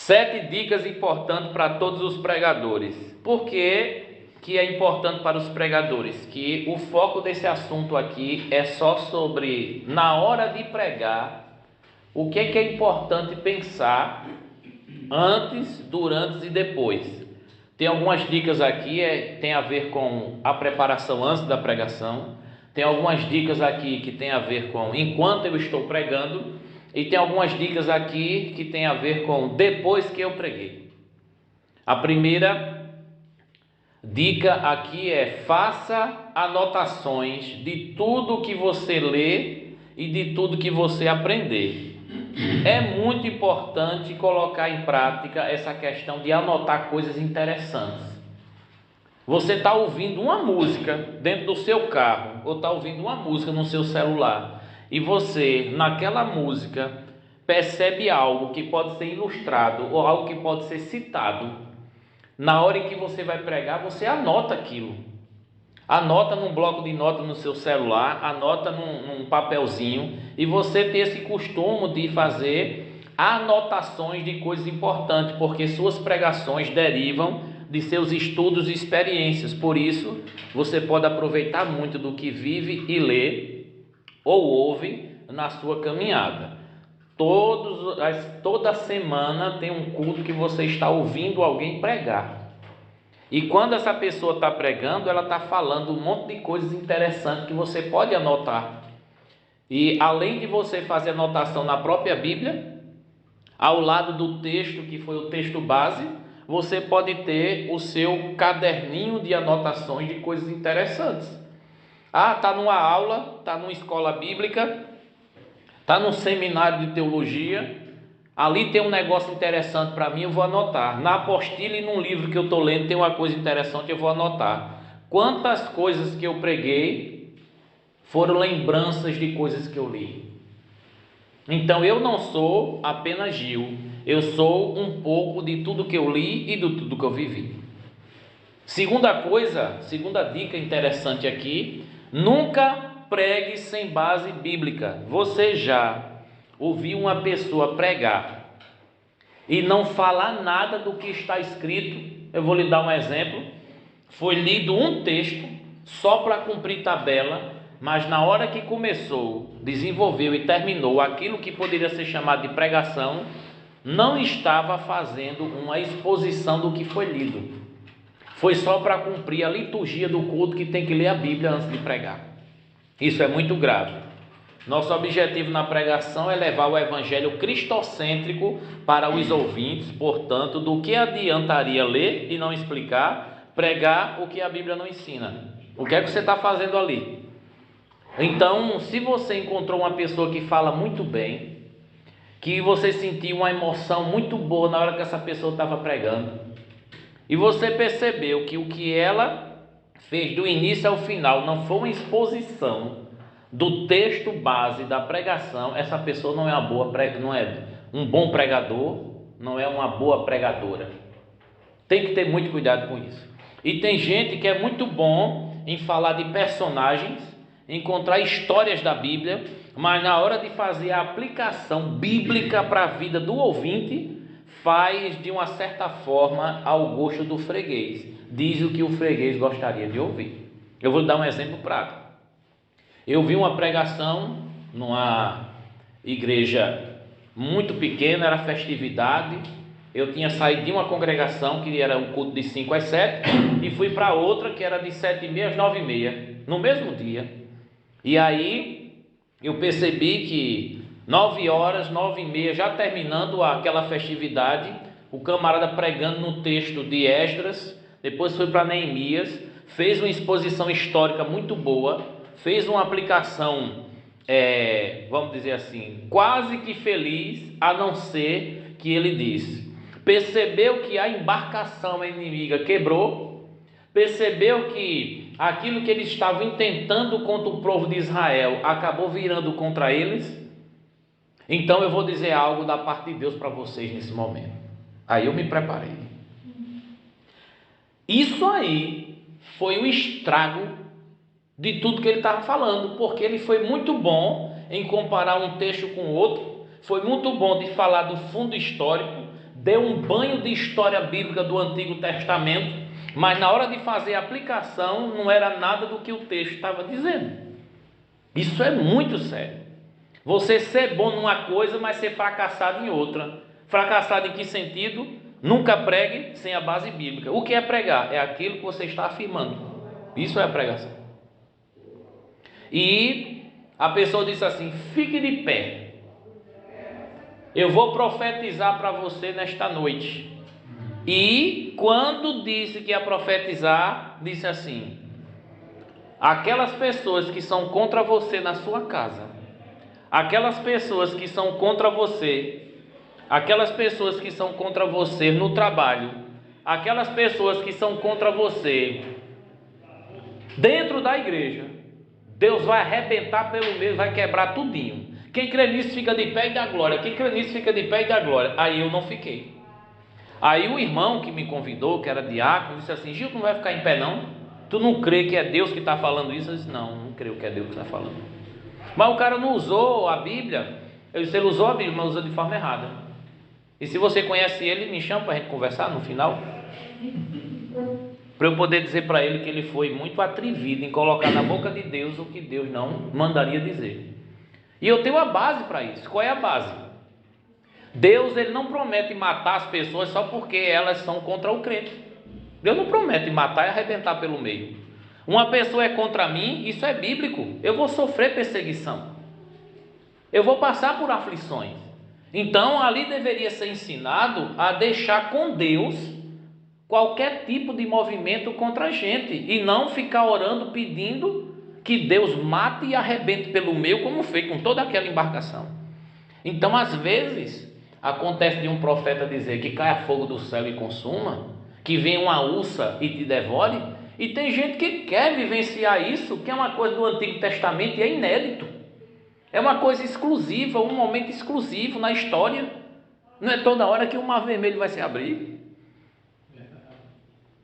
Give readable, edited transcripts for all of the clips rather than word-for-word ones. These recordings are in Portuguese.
7 dicas importantes para todos os pregadores. Por que é importante para os pregadores? Que o foco desse assunto aqui é só sobre, na hora de pregar, o que é importante pensar antes, durante e depois. Tem algumas dicas aqui, tem a ver com a preparação antes da pregação. Tem algumas dicas aqui que tem a ver com enquanto eu estou pregando. E tem algumas dicas aqui que tem a ver com depois que eu preguei. A primeira dica aqui é: faça anotações de tudo que você lê e de tudo que você aprender. É muito importante colocar em prática essa questão de anotar coisas interessantes. Você está ouvindo uma música dentro do seu carro, ou está ouvindo uma música no seu celular, e você, naquela música, percebe algo que pode ser ilustrado, ou algo que pode ser citado. Na hora em que você vai pregar, você anota aquilo. Anota num bloco de notas no seu celular, anota num papelzinho, e você tem esse costume de fazer anotações de coisas importantes, porque suas pregações derivam de seus estudos e experiências. Por isso, você pode aproveitar muito do que vive e lê ou ouve na sua caminhada. Toda semana tem um culto que você está ouvindo alguém pregar. E quando essa pessoa está pregando, ela está falando um monte de coisas interessantes que você pode anotar. E além de você fazer anotação na própria Bíblia, ao lado do texto que foi o texto base, você pode ter o seu caderninho de anotações de coisas interessantes. Está numa aula, está numa escola bíblica, está num seminário de teologia, ali tem um negócio interessante para mim, eu vou anotar. Na apostila e num livro que eu estou lendo tem uma coisa interessante, eu vou anotar. Quantas coisas que eu preguei foram lembranças de coisas que eu li. Então eu não sou apenas Gil, eu sou um pouco de tudo que eu li e de tudo que eu vivi. Segunda dica interessante aqui: nunca pregue sem base bíblica. Você já ouviu uma pessoa pregar e não falar nada do que está escrito? Eu vou lhe dar um exemplo. Foi lido um texto só para cumprir tabela, mas na hora que começou, desenvolveu e terminou aquilo que poderia ser chamado de pregação, não estava fazendo uma exposição do que foi lido. Foi só para cumprir a liturgia do culto, que tem que ler a Bíblia antes de pregar. Isso é muito grave. Nosso objetivo na pregação é levar o evangelho cristocêntrico para os ouvintes. Portanto, do que adiantaria ler e não explicar, pregar o que a Bíblia não ensina? O que é que você está fazendo ali? Então, se você encontrou uma pessoa que fala muito bem, que você sentiu uma emoção muito boa na hora que essa pessoa estava pregando, e você percebeu que o que ela fez do início ao final não foi uma exposição do texto base da pregação, essa pessoa não é não é um bom pregador, não é uma boa pregadora. Tem que ter muito cuidado com isso. E tem gente que é muito bom em falar de personagens, encontrar histórias da Bíblia, mas na hora de fazer a aplicação bíblica para a vida do ouvinte, faz de uma certa forma ao gosto do freguês. Diz o que o freguês gostaria de ouvir. Eu vou dar um exemplo prático. Eu vi uma pregação numa igreja muito pequena, era festividade. Eu tinha saído de uma congregação que era um culto de 5 às 7 e fui para outra que era de 7h30 às 9h30, no mesmo dia. E aí eu percebi que 9h, 9h30, já terminando aquela festividade, o camarada pregando no texto de Esdras, depois foi para Neemias, fez uma exposição histórica muito boa, fez uma aplicação, vamos dizer assim, quase que feliz, a não ser que ele disse: percebeu que a embarcação inimiga quebrou, percebeu que aquilo que eles estavam intentando contra o povo de Israel acabou virando contra eles. Então eu vou dizer algo da parte de Deus para vocês nesse momento. Aí eu me preparei. Isso aí foi o estrago de tudo que ele estava falando, porque ele foi muito bom em comparar um texto com o outro, foi muito bom de falar do fundo histórico, deu um banho de história bíblica do Antigo Testamento, mas na hora de fazer a aplicação não era nada do que o texto estava dizendo. Isso é muito sério. Você ser bom numa coisa, mas ser fracassado em outra. Fracassado em que sentido? Nunca pregue sem a base bíblica. O que é pregar? É aquilo que você está afirmando. Isso é a pregação. E a pessoa disse assim: fique de pé. Eu vou profetizar para você nesta noite. E quando disse que ia profetizar, disse assim: aquelas pessoas que são contra você na sua casa, aquelas pessoas que são contra você, aquelas pessoas que são contra você no trabalho, aquelas pessoas que são contra você dentro da igreja, Deus vai arrebentar pelo meio, vai quebrar tudinho. Quem crê nisso fica de pé e dá glória. Quem crê nisso fica de pé e dá glória. Aí eu não fiquei. Aí o irmão que me convidou, que era diácono, disse assim: Gil, tu não vai ficar em pé não? Tu não crê que é Deus que está falando isso? Eu disse: não creio que é Deus que está falando. Mas o cara não usou a Bíblia. Eu disse: ele usou a Bíblia, mas usou de forma errada. E se você conhece ele, me chama para a gente conversar no final, para eu poder dizer para ele que ele foi muito atrevido em colocar na boca de Deus o que Deus não mandaria dizer. E eu tenho a base para isso. Qual é a base? Deus, ele não promete matar as pessoas só porque elas são contra o crente. Deus não promete matar e arrebentar pelo meio. Uma pessoa é contra mim, isso é bíblico. Eu vou sofrer perseguição. Eu vou passar por aflições. Então ali deveria ser ensinado a deixar com Deus qualquer tipo de movimento contra a gente, e não ficar orando pedindo que Deus mate e arrebente pelo meio, como fez com toda aquela embarcação. Então às vezes acontece de um profeta dizer que caia fogo do céu e consuma, que venha uma ursa e te devore, e tem gente que quer vivenciar isso, que é uma coisa do Antigo Testamento e é inédito. É uma coisa exclusiva, um momento exclusivo na história. Não é toda hora que o mar vermelho vai se abrir.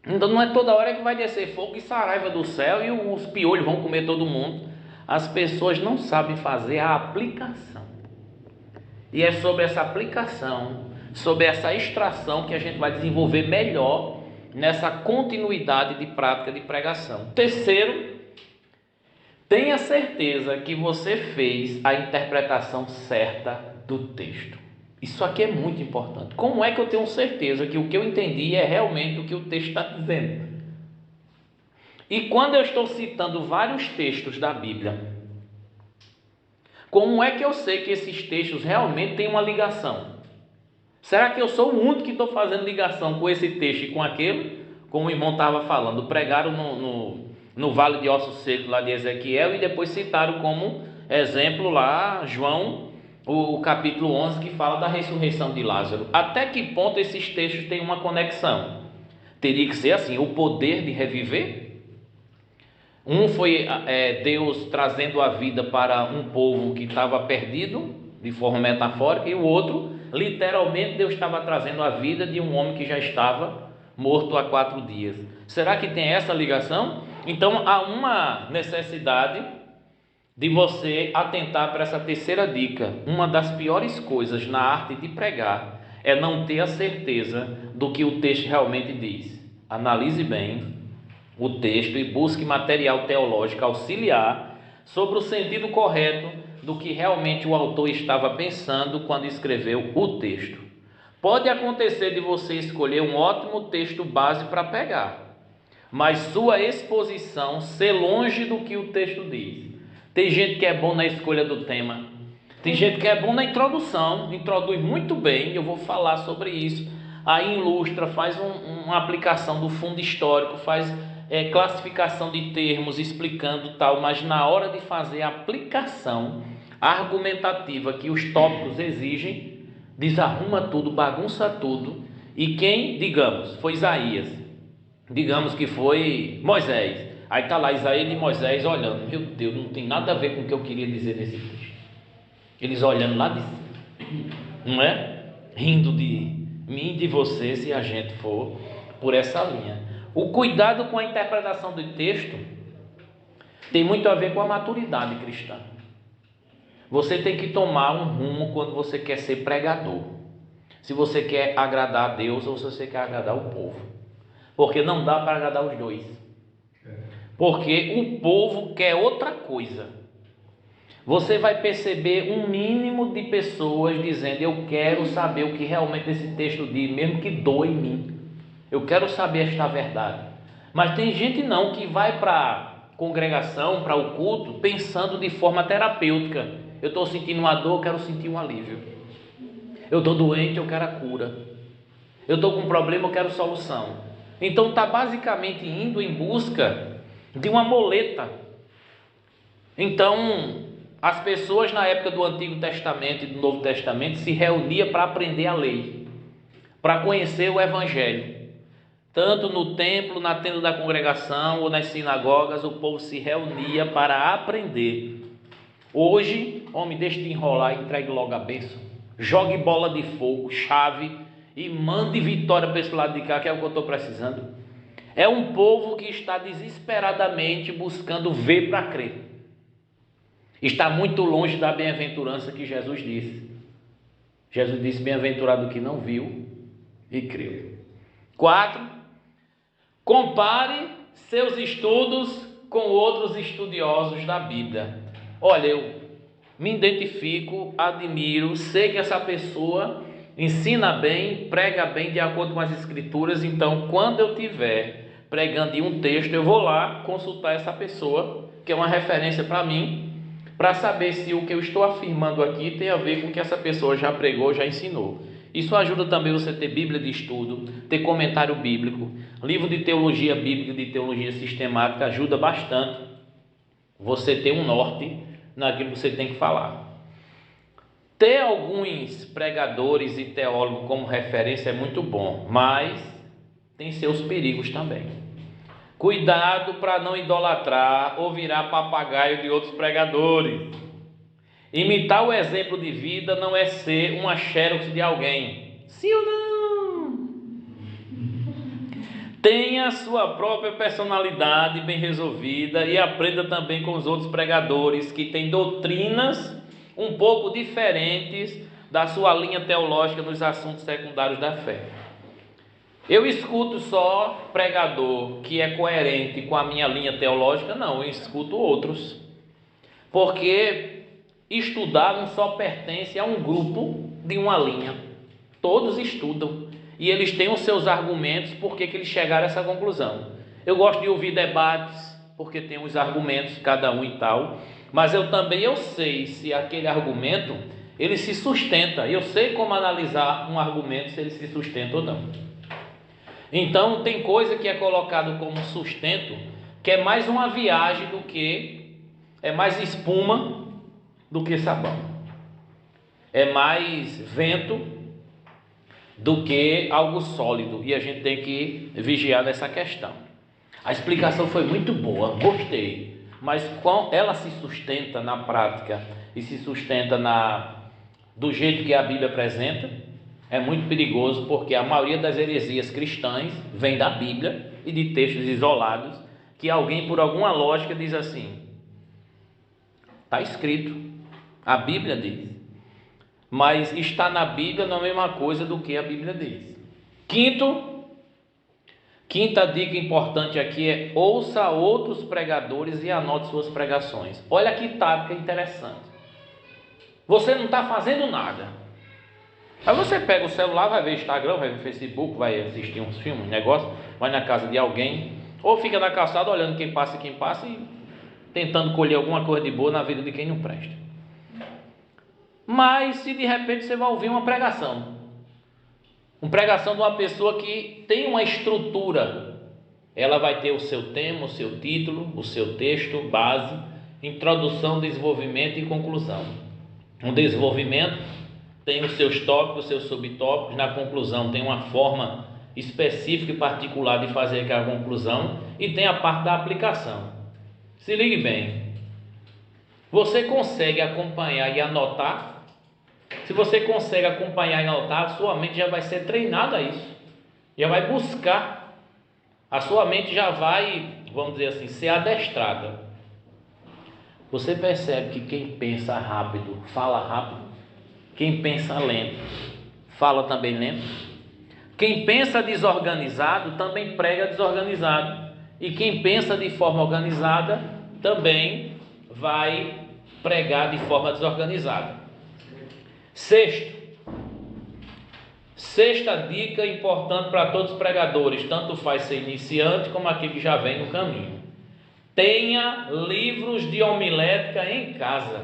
Então não é toda hora que vai descer fogo e saraiva do céu e os piolhos vão comer todo mundo. As pessoas não sabem fazer a aplicação. E é sobre essa aplicação, sobre essa extração que a gente vai desenvolver melhor nessa continuidade de prática de pregação. Terceiro, tenha certeza que você fez a interpretação certa do texto. Isso aqui é muito importante. Como é que eu tenho certeza que o que eu entendi é realmente o que o texto está dizendo? E quando eu estou citando vários textos da Bíblia, como é que eu sei que esses textos realmente têm uma ligação? Será que eu sou o único que estou fazendo ligação com esse texto e com aquele? Como o irmão estava falando, pregaram no Vale de Ossos Secos lá de Ezequiel e depois citaram como exemplo lá João, o capítulo 11, que fala da ressurreição de Lázaro. Até que ponto esses textos têm uma conexão? Teria que ser assim, o poder de reviver. Um foi Deus trazendo a vida para um povo que estava perdido, de forma metafórica, e o outro, literalmente, Deus estava trazendo a vida de um homem que já estava morto há 4 dias. Será que tem essa ligação? Então há uma necessidade de você atentar para essa terceira dica. Uma das piores coisas na arte de pregar é não ter a certeza do que o texto realmente diz. Analise bem o texto e busque material teológico auxiliar sobre o sentido correto do que realmente o autor estava pensando quando escreveu o texto. Pode acontecer de você escolher um ótimo texto base para pegar, mas sua exposição ser longe do que o texto diz. Tem gente que é bom na escolha do tema, tem gente que é bom na introdução, introduz muito bem, eu vou falar sobre isso, aí ilustra, faz uma aplicação do fundo histórico, faz classificação de termos, explicando tal, mas na hora de fazer a aplicação argumentativa que os tópicos exigem, desarruma tudo, bagunça tudo, e quem, digamos, foi Isaías, digamos que foi Moisés, aí está lá Isaías e Moisés olhando, meu Deus, não tem nada a ver com o que eu queria dizer nesse texto, eles olhando lá de cima, não é? Rindo de mim e de você se a gente for por essa linha. O cuidado com a interpretação do texto tem muito a ver com a maturidade cristã. Você tem que tomar um rumo quando você quer ser pregador. Se você quer agradar a Deus ou se você quer agradar o povo. Porque não dá para agradar os dois. Porque o povo quer outra coisa. Você vai perceber um mínimo de pessoas dizendo: eu quero saber o que realmente esse texto diz, mesmo que doa em mim. Eu quero saber esta verdade. Mas tem gente não que vai para a congregação, para o culto, pensando de forma terapêutica. Eu estou sentindo uma dor, eu quero sentir um alívio. Eu estou doente, eu quero a cura. Eu estou com um problema, eu quero solução. Então está basicamente indo em busca de uma moleta. Então as pessoas na época do Antigo Testamento e do Novo Testamento se reuniam para aprender a lei, para conhecer o Evangelho. Tanto no templo, na tenda da congregação ou nas sinagogas, o povo se reunia para aprender. Hoje, homem, deixe de enrolar e entregue logo a bênção. Jogue bola de fogo, chave e mande vitória para esse lado de cá, que é o que eu estou precisando. É um povo que está desesperadamente buscando ver para crer. Está muito longe da bem-aventurança que Jesus disse. Jesus disse: bem-aventurado o que não viu e creu. 4. Compare seus estudos com outros estudiosos da Bíblia. Olha, eu me identifico, admiro, sei que essa pessoa ensina bem, prega bem de acordo com as Escrituras. Então, quando eu estiver pregando em um texto, eu vou lá consultar essa pessoa, que é uma referência para mim, para saber se o que eu estou afirmando aqui tem a ver com o que essa pessoa já pregou, já ensinou. Isso ajuda também você ter Bíblia de estudo, ter comentário bíblico, livro de teologia bíblica, de teologia sistemática, ajuda bastante você ter um norte naquilo que você tem que falar. Ter alguns pregadores e teólogos como referência é muito bom, mas tem seus perigos também. Cuidado para não idolatrar ou virar papagaio de outros pregadores. Imitar o exemplo de vida não é ser uma xerox de alguém. Sim ou não? Tenha a sua própria personalidade bem resolvida e aprenda também com os outros pregadores que têm doutrinas um pouco diferentes da sua linha teológica nos assuntos secundários da fé. Eu escuto só pregador que é coerente com a minha linha teológica? Não, eu escuto outros. Porque estudar não só pertence a um grupo de uma linha. Todos estudam e eles têm os seus argumentos porque que eles chegaram a essa conclusão. Eu gosto de ouvir debates porque tem os argumentos, cada um e tal, mas eu sei se aquele argumento ele se sustenta. Eu sei como analisar um argumento, se ele se sustenta ou não. Então tem coisa que é colocado como sustento que é mais uma viagem do que é mais espuma do que sabão, é mais vento do que algo sólido, e a gente tem que vigiar nessa questão. A explicação foi muito boa, gostei, mas quando ela se sustenta na prática e se sustenta do jeito que a Bíblia apresenta, é muito perigoso, porque a maioria das heresias cristãs vem da Bíblia e de textos isolados que alguém por alguma lógica diz assim: está escrito, a Bíblia diz, mas está na Bíblia não é a mesma coisa do que a Bíblia diz. Quinta dica importante aqui é: ouça outros pregadores e anote suas pregações. Olha que tática interessante. Você não está fazendo nada. Aí você pega o celular, vai ver Instagram, vai ver Facebook, vai assistir uns filmes, um negócio, vai na casa de alguém, ou fica na calçada olhando quem passa e tentando colher alguma coisa de boa na vida de quem não presta. Mas se de repente você vai ouvir uma pregação de uma pessoa que tem uma estrutura, ela vai ter o seu tema, o seu título, o seu texto, base, introdução, desenvolvimento e conclusão. Um desenvolvimento tem os seus tópicos, os seus subtópicos, na conclusão tem uma forma específica e particular de fazer aquela conclusão, e tem a parte da aplicação. Se ligue bem, você consegue acompanhar e anotar? Se você consegue acompanhar e anotar, a sua mente já vai ser treinada a isso, já vai buscar, a sua mente já vai, vamos dizer assim, ser adestrada. Você percebe que quem pensa rápido, fala rápido, quem pensa lento, fala também lento. Quem pensa desorganizado também prega desorganizado. E quem pensa de forma organizada também vai pregar de forma desorganizada. Sexta dica importante para todos os pregadores, tanto faz ser iniciante como aquele que já vem no caminho. Tenha livros de homilética em casa.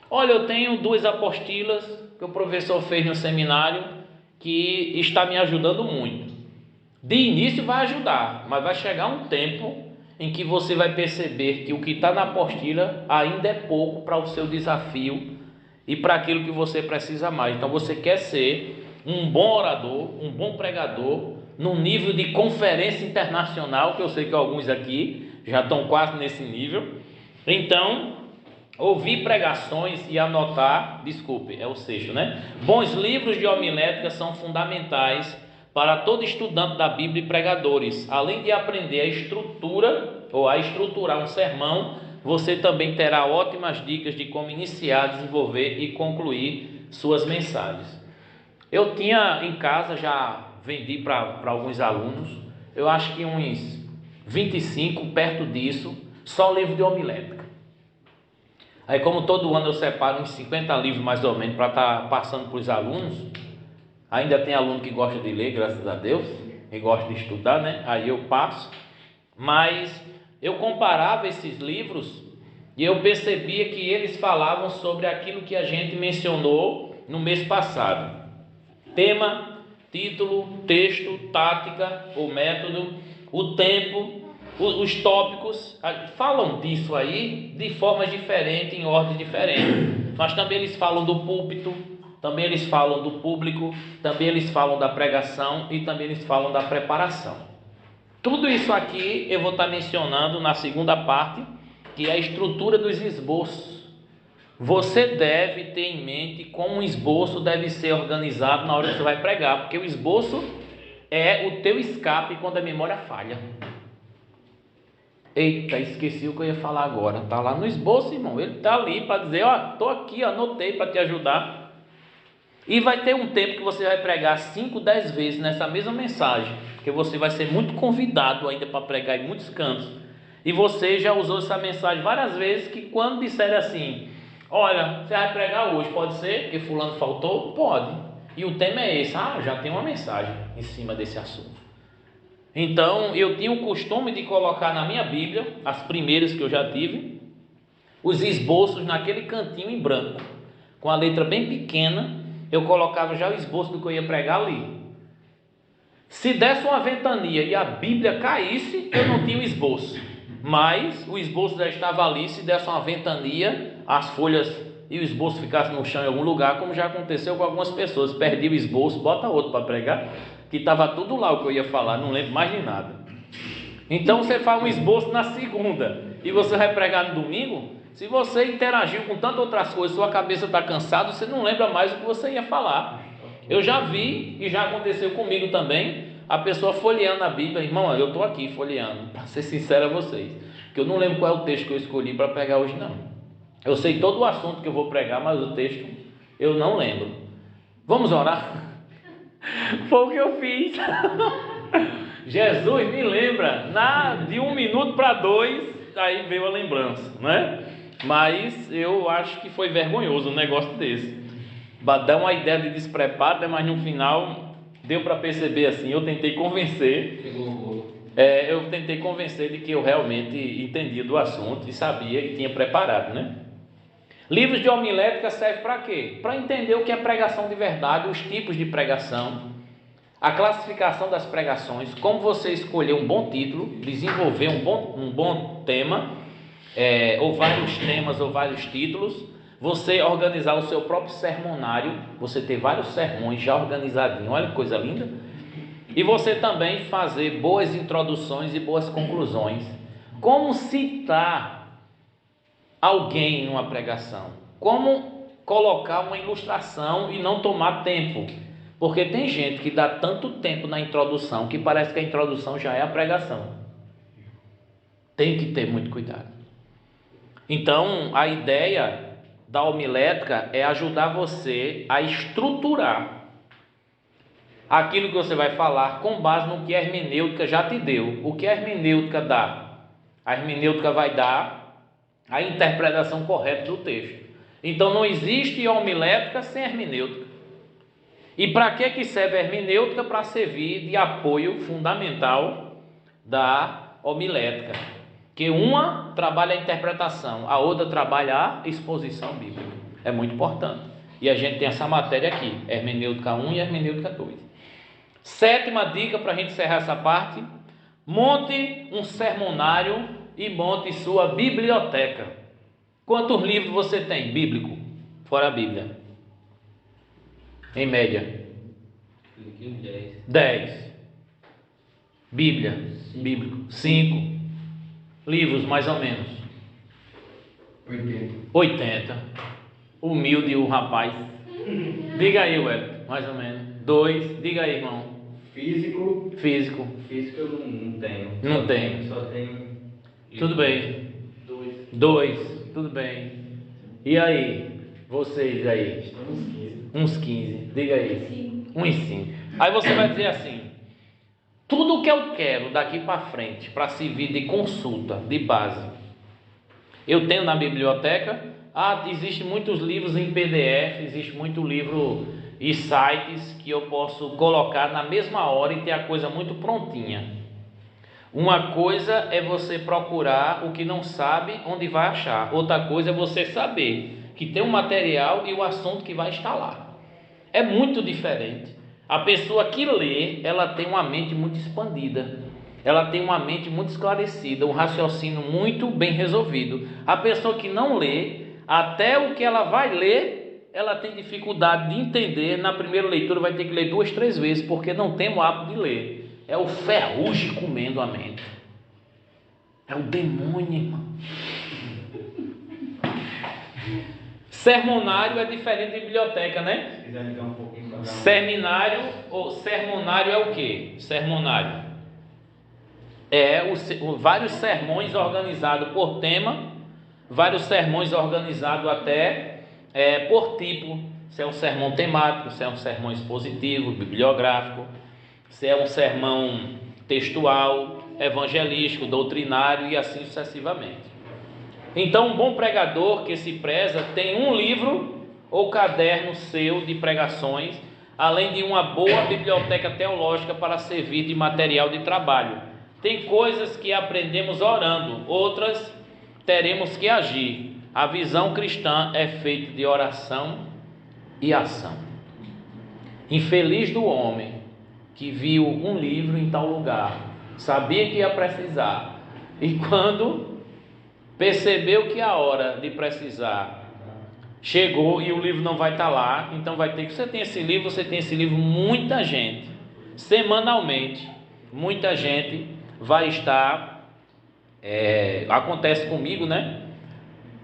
Olha, eu tenho 2 apostilas que o professor fez no seminário que está me ajudando muito. De início vai ajudar, mas vai chegar um tempo em que você vai perceber que o que está na apostila ainda é pouco para o seu desafio e para aquilo que você precisa mais. Então você quer ser um bom orador, um bom pregador, no nível de conferência internacional, que eu sei que alguns aqui já estão quase nesse nível. Então, ouvir pregações e anotar, é o sexto, né? Bons livros de homilética são fundamentais para todo estudante da Bíblia e pregadores. Além de aprender a estrutura ou a estruturar um sermão, você também terá ótimas dicas de como iniciar, desenvolver e concluir suas mensagens. Eu tinha em casa, já vendi para alguns alunos, eu acho que uns 25, perto disso, só livro de homilética. Aí, como todo ano eu separo uns 50 livros mais ou menos para estar passando para os alunos. Ainda tem aluno que gosta de ler, graças a Deus, e gosta de estudar, né? Aí eu passo. Mas eu comparava esses livros e eu percebia que eles falavam sobre aquilo que a gente mencionou no mês passado. Tema, título, texto, tática, o método, o tempo, os tópicos, falam disso aí de formas diferentes, em ordem diferente. Mas também eles falam do púlpito, também eles falam do público, também eles falam da pregação e também eles falam da preparação. Tudo isso aqui eu vou estar mencionando na segunda parte, que é a estrutura dos esboços. Você deve ter em mente como um esboço deve ser organizado na hora que você vai pregar, porque o esboço é o teu escape quando a memória falha. Eita, esqueci o que eu ia falar agora. Está lá no esboço, irmão. Ele está ali para dizer, ó, estou aqui, anotei para te ajudar. E vai ter um tempo que você vai pregar 5, 10 vezes nessa mesma mensagem, porque você vai ser muito convidado ainda para pregar em muitos cantos. E você já usou essa mensagem várias vezes, que quando disser assim, olha, você vai pregar hoje, pode ser? Porque fulano faltou? Pode. E o tema é esse. Já tem uma mensagem em cima desse assunto. Então, eu tinha o costume de colocar na minha Bíblia, as primeiras que eu já tive, os esboços naquele cantinho em branco, com a letra bem pequena, eu colocava já o esboço do que eu ia pregar ali. Se desse uma ventania e a Bíblia caísse, eu não tinha o esboço, mas o esboço já estava ali. Se desse uma ventania, as folhas e o esboço ficasse no chão em algum lugar, como já aconteceu com algumas pessoas, perdi o esboço, bota outro para pregar, que estava tudo lá o que eu ia falar, não lembro mais de nada. Então você faz um esboço na segunda e você vai pregar no domingo. Se você interagiu com tantas outras coisas, sua cabeça está cansada, você não lembra mais o que você ia falar. Eu já vi e já aconteceu comigo também, a pessoa folheando a Bíblia. Irmão, eu estou aqui folheando, para ser sincero a vocês, que eu não lembro qual é o texto que eu escolhi para pregar hoje não. Eu sei todo o assunto que eu vou pregar, mas o texto eu não lembro. Vamos orar? Foi o que eu fiz. Jesus me lembra, de 1 minuto para 2, aí veio a lembrança, né? Mas eu acho que foi vergonhoso um negócio desse. Dá uma ideia de despreparo, né? Mas no final deu para perceber assim. Eu tentei convencer de que eu realmente entendia do assunto e sabia e tinha preparado, né? Livros de homilética servem para quê? Para entender o que é pregação de verdade, os tipos de pregação, a classificação das pregações, como você escolher um bom título, desenvolver um bom tema, ou vários temas ou vários títulos, você organizar o seu próprio sermonário, você ter vários sermões já organizadinhos, olha que coisa linda, e você também fazer boas introduções e boas conclusões. Como citar alguém numa pregação, como colocar uma ilustração e não tomar tempo, porque tem gente que dá tanto tempo na introdução que parece que a introdução já é a pregação. Tem que ter muito cuidado. Então a ideia da homilética é ajudar você a estruturar aquilo que você vai falar com base no que a hermenêutica já te deu. O que a hermenêutica dá? A hermenêutica vai dar a interpretação correta do texto. Então não existe homilética sem hermenêutica. E para que serve a hermenêutica? Para servir de apoio fundamental da homilética. Que uma trabalha a interpretação, a outra trabalha a exposição bíblica. É muito importante. E a gente tem essa matéria aqui, hermenêutica 1 e hermenêutica 2. Sétima dica para a gente encerrar essa parte: monte um sermonário e monte sua biblioteca. Quantos livros você tem bíblico, fora a Bíblia? Em média? 10. Bíblia, bíblico, 5. Livros, mais ou menos? 80. Humilde o rapaz. Diga aí, Wellington, mais ou menos. 2. Diga aí, irmão. Físico. Físico Eu não tenho. Não tem. Só tenho. Tudo bem. 2. Tudo bem. E aí? Vocês aí? Uns 15. Diga aí. Uns 5. Aí você vai dizer assim: tudo que eu quero daqui para frente, para servir de consulta, de base, eu tenho na biblioteca. Existem muitos livros em PDF, existe muito livro e sites que eu posso colocar na mesma hora e ter a coisa muito prontinha. Uma coisa é você procurar o que não sabe, onde vai achar. Outra coisa é você saber que tem um material e o assunto que vai estar lá. É muito diferente. A pessoa que lê, ela tem uma mente muito expandida. Ela tem uma mente muito esclarecida, um raciocínio muito bem resolvido. A pessoa que não lê, até o que ela vai ler, ela tem dificuldade de entender. Na primeira leitura vai ter que ler 2, 3 vezes, porque não tem o hábito de ler. É o ferrugem comendo a mente. É o demônio, irmão. Sermonário é diferente de biblioteca, né? Se quiser ligar um pouquinho para Seminário ou sermonário é o quê? Sermonário é vários sermões organizados por tema, vários sermões organizados até por tipo. Se é um sermão temático, se é um sermão expositivo, bibliográfico, se é um sermão textual, evangelístico, doutrinário e assim sucessivamente. Então, um bom pregador que se preza tem um livro ou caderno seu de pregações, além de uma boa biblioteca teológica para servir de material de trabalho. Tem coisas que aprendemos orando, outras teremos que agir. A visão cristã é feita de oração e ação. Infeliz do homem que viu um livro em tal lugar, sabia que ia precisar, e quando percebeu que a hora de precisar chegou e o livro não vai estar lá, então vai ter que... Você tem esse livro, muita gente, semanalmente, muita gente vai estar... acontece comigo, né?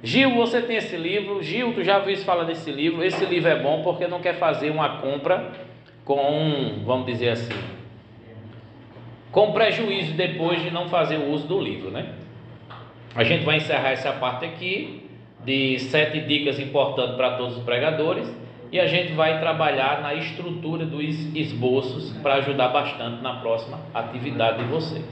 Gil, você tem esse livro? Gil, tu já ouviu falar desse livro? Esse livro é bom porque não quer fazer uma compra com, vamos dizer assim, com prejuízo depois de não fazer o uso do livro, né? A gente vai encerrar essa parte aqui de 7 dicas importantes para todos os pregadores, e a gente vai trabalhar na estrutura dos esboços para ajudar bastante na próxima atividade de vocês.